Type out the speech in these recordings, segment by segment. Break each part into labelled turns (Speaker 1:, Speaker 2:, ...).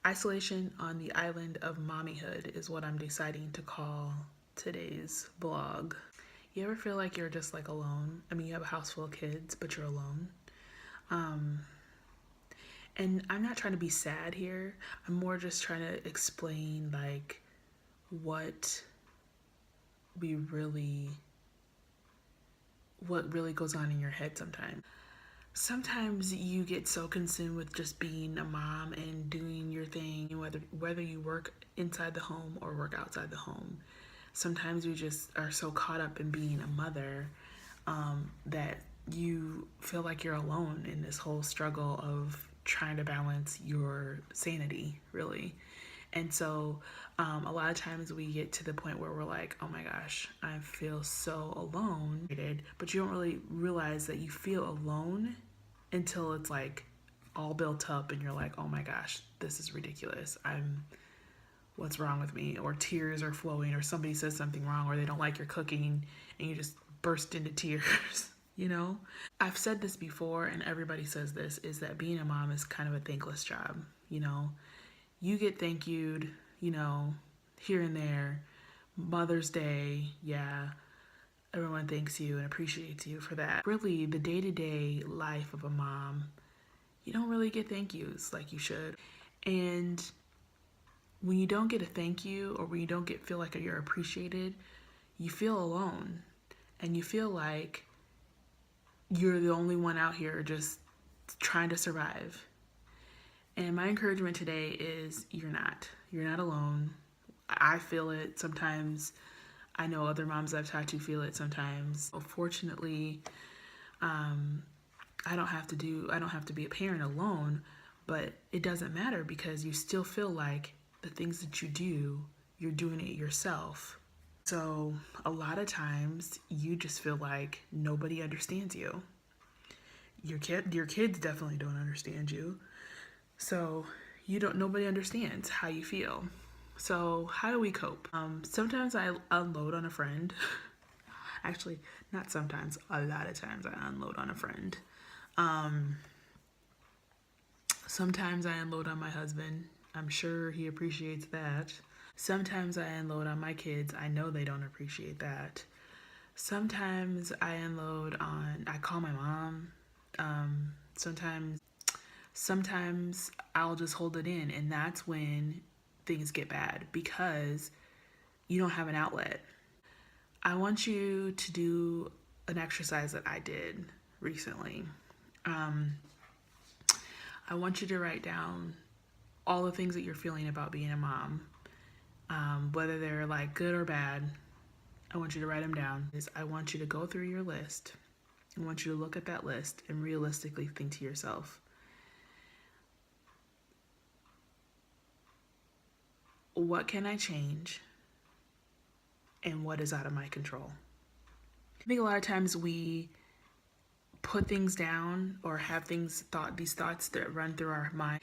Speaker 1: Isolation on the island of mommyhood is what I'm deciding to call today's vlog. You ever feel like you're just like alone? I mean, you have a house full of kids, but you're alone. Um, and I'm not trying to be sad here. I'm more just trying to explain like what we really, what really goes on in your head sometimes. Sometimes you get so consumed with just being a mom and doing your thing, whether you work inside the home or work outside the home. Sometimes you just are so caught up in being a mother that you feel like you're alone in this whole struggle of trying to balance your sanity, really. And so a lot of times we get to the point where we're like, oh my gosh, I feel so alone. But you don't really realize that you feel alone until it's like all built up and you're like, oh my gosh, this is ridiculous. What's wrong with me? Or tears are flowing, or somebody says something wrong, or they don't like your cooking and you just burst into tears. You know, I've said this before and everybody says this, is that being a mom is kind of a thankless job. You know, you get thank you'd, here and there. Mother's Day, yeah, everyone thanks you and appreciates you for that. Really, the day-to-day life of a mom, you don't really get thank yous like you should. And when you don't get a thank you, or when you don't feel like you're appreciated, you feel alone and you feel like you're the only one out here just trying to survive. And my encouragement today is you're not. You're not alone. I feel it sometimes. I know other moms I've talked to feel it sometimes. Fortunately, I don't have to be a parent alone, but it doesn't matter because you still feel like the things that you do, you're doing it yourself. So a lot of times you just feel like nobody understands you. Your kids definitely don't understand you. So nobody understands how you feel. So how do we cope? Sometimes I unload on a friend. Actually, not sometimes, a lot of times I unload on a friend. Sometimes I unload on my husband. I'm sure he appreciates that. Sometimes I unload on my kids. I know they don't appreciate that. Sometimes I call my mom. Sometimes I'll just hold it in, and that's when things get bad because you don't have an outlet. I want you to do an exercise that I did recently. I want you to write down all the things that you're feeling about being a mom, whether they're like good or bad. I want you to write them down. I want you to go through your list. I want you to look at that list and realistically think to yourself, what can I change and what is out of my control? I think a lot of times we put things down or have these thoughts that run through our mind.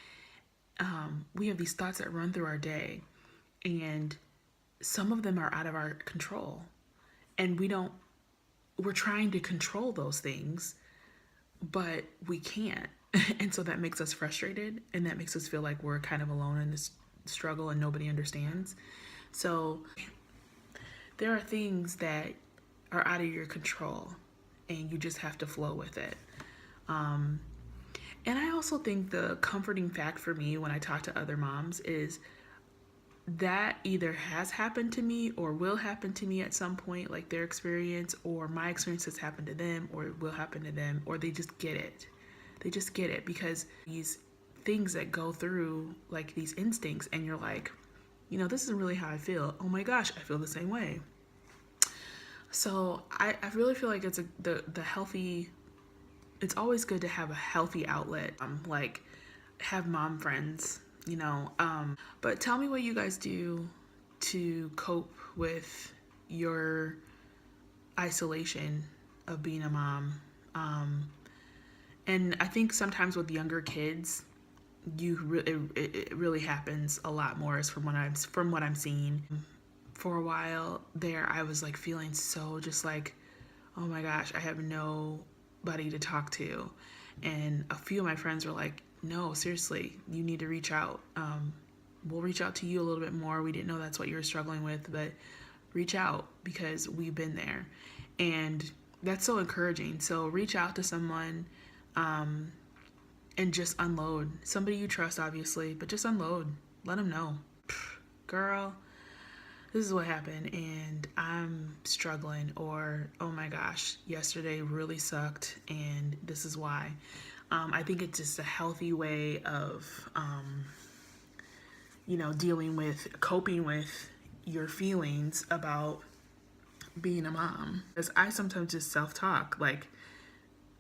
Speaker 1: We have these thoughts that run through our day, and some of them are out of our control, and we're trying to control those things, but we can't. And so that makes us frustrated, and that makes us feel like we're kind of alone in this struggle and nobody understands. So there are things that are out of your control and you just have to flow with it. And I also think the comforting fact for me when I talk to other moms is that either has happened to me or will happen to me at some point, like their experience or my experience has happened to them or will happen to them, or they just get it. They just get it because these things that go through like these instincts, and you're like, this isn't really how I feel. Oh my gosh, I feel the same way. So I really feel like it's the healthy. It's always good to have a healthy outlet. Like have mom friends, But tell me what you guys do to cope with your isolation of being a mom. And I think sometimes with younger kids, it really happens a lot more, is from what I'm seeing. For a while there, I was like feeling so just like, oh my gosh, I have nobody to talk to. And a few of my friends were like, no, seriously, you need to reach out. we'll reach out to you a little bit more. We didn't know that's what you were struggling with, but reach out because we've been there. And that's so encouraging. So reach out to someone and just unload. Somebody you trust, obviously, but just unload. Let them know. Girl, this is what happened and I'm struggling, or oh my gosh, yesterday really sucked and this is why. I think it's just a healthy way of, dealing with, coping with your feelings about being a mom. Because I sometimes just self-talk. Like,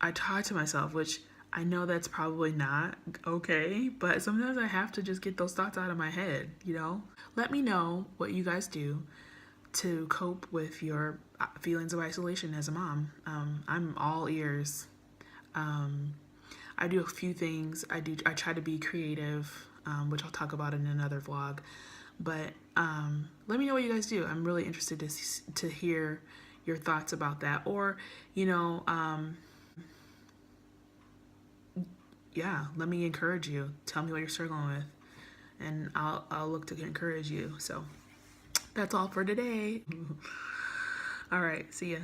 Speaker 1: I talk to myself, which I know that's probably not okay, but sometimes I have to just get those thoughts out of my head, Let me know what you guys do to cope with your feelings of isolation as a mom. I'm all ears. I do a few things. I try to be creative, which I'll talk about in another vlog. But let me know what you guys do. I'm really interested to hear your thoughts about that. Or, yeah, let me encourage you. Tell me what you're struggling with, and I'll look to encourage you. So that's all for today. All right, see ya.